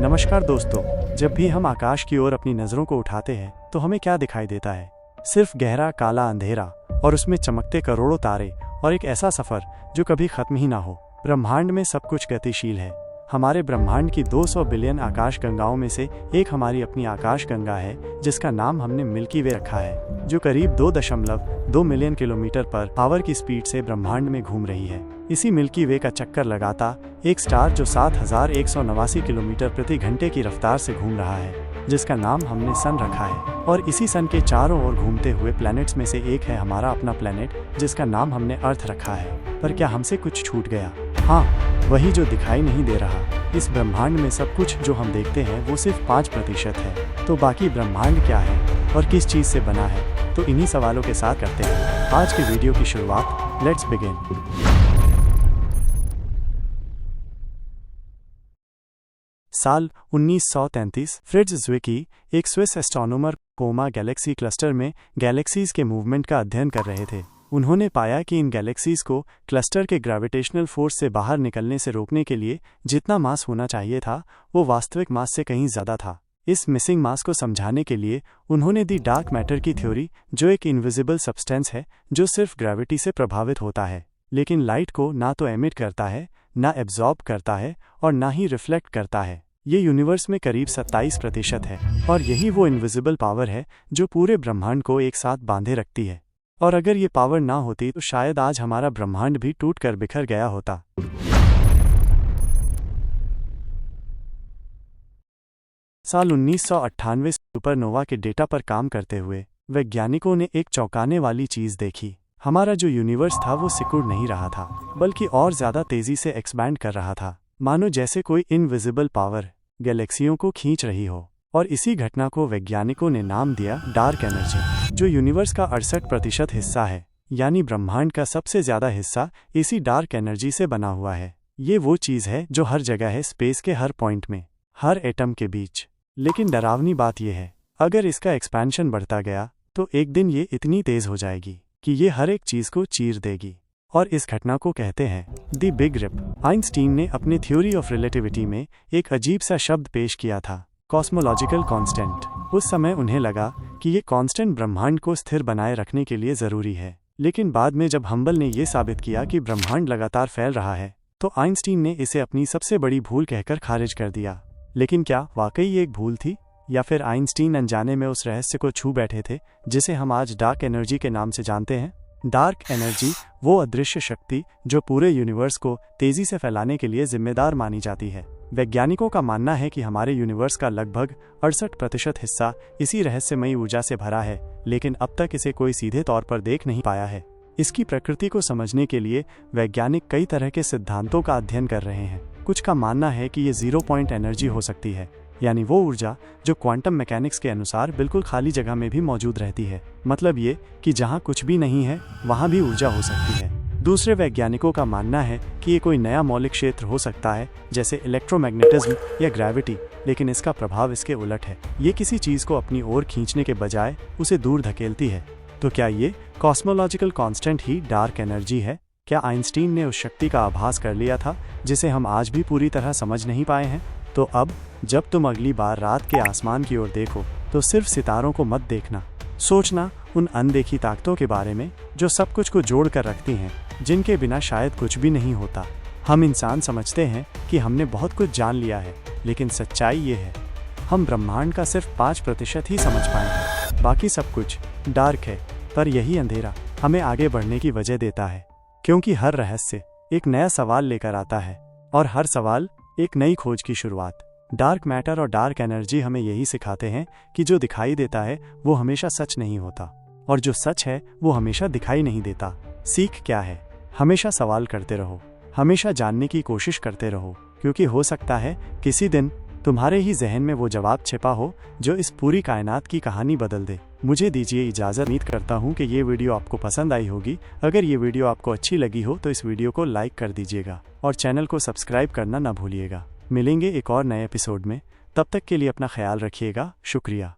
नमस्कार दोस्तों, जब भी हम आकाश की ओर अपनी नज़रों को उठाते हैं तो हमें क्या दिखाई देता है? सिर्फ गहरा काला अंधेरा और उसमें चमकते करोड़ों तारे और एक ऐसा सफ़र जो कभी ख़त्म ही ना हो। ब्रह्मांड में सब कुछ गतिशील है। हमारे ब्रह्मांड की 200 बिलियन आकाश गंगाओं में से एक हमारी अपनी आकाश गंगा है, जिसका नाम हमने मिल्की वे रखा है, जो करीब 2.2 मिलियन किलोमीटर पर आवर की स्पीड से ब्रह्मांड में घूम रही है। इसी मिल्की वे का चक्कर लगाता एक स्टार जो 7189 किलोमीटर प्रति घंटे की रफ्तार से घूम रहा है, जिसका नाम हमने सन रखा है। और इसी सन के चारों ओर घूमते हुए प्लैनेट्स में से एक है हमारा अपना प्लैनेट, जिसका नाम हमने अर्थ रखा है। पर क्या हमसे कुछ छूट गया? हाँ, वही जो दिखाई नहीं दे रहा। इस ब्रह्मांड में सब कुछ जो हम देखते हैं वो सिर्फ 5% है। तो बाकी ब्रह्मांड क्या है और किस चीज़ से बना है? तो इन्हीं सवालों के साथ करते हैं आज के वीडियो की शुरुआत। Let's begin. साल 1933 फ्रिट्ज ज़्विकी, एक Swiss astronomer, Coma galaxy cluster में गैलेक्सीज के मूवमेंट का अध्ययन कर रहे थे। उन्होंने पाया कि इन गैलेक्सीज को क्लस्टर के ग्रेविटेशनल फोर्स से बाहर निकलने से रोकने के लिए जितना मास होना चाहिए था वो वास्तविक मास से कहीं ज़्यादा था। इस मिसिंग मास को समझाने के लिए उन्होंने दी डार्क मैटर की थ्योरी, जो एक इनविजिबल सब्सटेंस है जो सिर्फ ग्रेविटी से प्रभावित होता है, लेकिन लाइट को ना तो एमिट करता है, ना एब्जॉर्ब करता है और ना ही रिफ्लेक्ट करता है। ये यूनिवर्स में करीब 27% है और यही वो इनविजिबल पावर है जो पूरे ब्रह्मांड को एक साथ बांधे रखती है। और अगर ये पावर ना होती तो शायद आज हमारा ब्रह्मांड भी टूट कर बिखर गया होता। साल 1998 सुपरनोवा के डेटा पर काम करते हुए वैज्ञानिकों ने एक चौंकाने वाली चीज़ देखी। हमारा जो यूनिवर्स था वो सिकुड़ नहीं रहा था, बल्कि और ज़्यादा तेज़ी से एक्सपैंड कर रहा था, मानो जैसे कोई इनविजिबल पावर गैलेक्सियों को खींच रही हो। और इसी घटना को वैज्ञानिकों ने नाम दिया डार्क एनर्जी। जो यूनिवर्स का 68% हिस्सा है, यानी ब्रह्मांड का सबसे ज़्यादा हिस्सा इसी डार्क एनर्जी से बना हुआ है। ये वो चीज़ है जो हर जगह है, स्पेस के हर पॉइंट में, हर एटम के बीच। लेकिन डरावनी बात यह है, अगर इसका एक्सपेंशन बढ़ता गया तो एक दिन ये इतनी तेज़ हो जाएगी कि ये हर एक चीज़ को चीर देगी। और इस घटना को कहते हैं द बिग रिप। आइंस्टीन ने अपने थ्योरी ऑफ रिलेटिविटी में एक अजीब सा शब्द पेश किया था, कॉस्मोलॉजिकल कांस्टेंट। उस समय उन्हें लगा कि ये कांस्टेंट ब्रह्मांड को स्थिर बनाए रखने के लिए ज़रूरी है। लेकिन बाद में जब हम्बल ने यह साबित किया कि ब्रह्मांड लगातार फैल रहा है, तो आइंस्टीन ने इसे अपनी सबसे बड़ी भूल कहकर खारिज कर दिया। लेकिन क्या वाकई ये एक भूल थी, या फिर आइंस्टीन अनजाने में उस रहस्य को छू बैठे थे जिसे हम आज डार्क एनर्जी के नाम से जानते हैं? डार्क एनर्जी वो अदृश्य शक्ति जो पूरे यूनिवर्स को तेजी से फैलाने के लिए जिम्मेदार मानी जाती है। वैज्ञानिकों का मानना है कि हमारे यूनिवर्स का लगभग 68% हिस्सा इसी रहस्यमयी ऊर्जा से भरा है, लेकिन अब तक इसे कोई सीधे तौर पर देख नहीं पाया है। इसकी प्रकृति को समझने के लिए वैज्ञानिक कई तरह के सिद्धांतों का अध्ययन कर रहे हैं। कुछ का मानना है कि ये जीरो पॉइंट एनर्जी हो सकती है, यानी वो ऊर्जा जो क्वांटम मैकेनिक्स के अनुसार बिल्कुल खाली जगह में भी मौजूद रहती है। मतलब ये कि जहाँ कुछ भी नहीं है वहाँ भी ऊर्जा हो सकती है। दूसरे वैज्ञानिकों का मानना है कि ये कोई नया मौलिक क्षेत्र हो सकता है, जैसे इलेक्ट्रोमैग्नेटिज्म या ग्रेविटी, लेकिन इसका प्रभाव इसके उलट है। ये किसी चीज़ को अपनी ओर खींचने के बजाय उसे दूर धकेलती है। तो क्या ये कॉस्मोलॉजिकल कांस्टेंट ही डार्क एनर्जी है? क्या आइंस्टीन ने उस शक्ति का आभास कर लिया था जिसे हम आज भी पूरी तरह समझ नहीं पाए हैं? तो अब जब तुम अगली बार रात के आसमान की ओर देखो तो सिर्फ सितारों को मत देखना, सोचना उन अनदेखी ताकतों के बारे में जो सब कुछ को जोड़ कर रखती हैं, जिनके बिना शायद कुछ भी नहीं होता। हम इंसान समझते हैं कि हमने बहुत कुछ जान लिया है, लेकिन सच्चाई ये है, हम ब्रह्मांड का सिर्फ 5% ही समझ पाए हैं। बाकी सब कुछ डार्क है। पर यही अंधेरा हमें आगे बढ़ने की वजह देता है, क्योंकि हर रहस्य एक नया सवाल लेकर आता है और हर सवाल एक नई खोज की शुरुआत। डार्क मैटर और डार्क एनर्जी हमें यही सिखाते हैं कि जो दिखाई देता है वो हमेशा सच नहीं होता, और जो सच है वो हमेशा दिखाई नहीं देता। सीख क्या है? हमेशा सवाल करते रहो, हमेशा जानने की कोशिश करते रहो, क्योंकि हो सकता है किसी दिन तुम्हारे ही जहन में वो जवाब छिपा हो जो इस पूरी कायनात की कहानी बदल दे। मुझे दीजिए इजाज़त। उम्मीद करता हूँ कि ये वीडियो आपको पसंद आई होगी। अगर ये वीडियो आपको अच्छी लगी हो तो इस वीडियो को लाइक कर दीजिएगा और चैनल को सब्सक्राइब करना ना भूलिएगा। मिलेंगे एक और नए एपिसोड में, तब तक के लिए अपना ख्याल रखिएगा। शुक्रिया।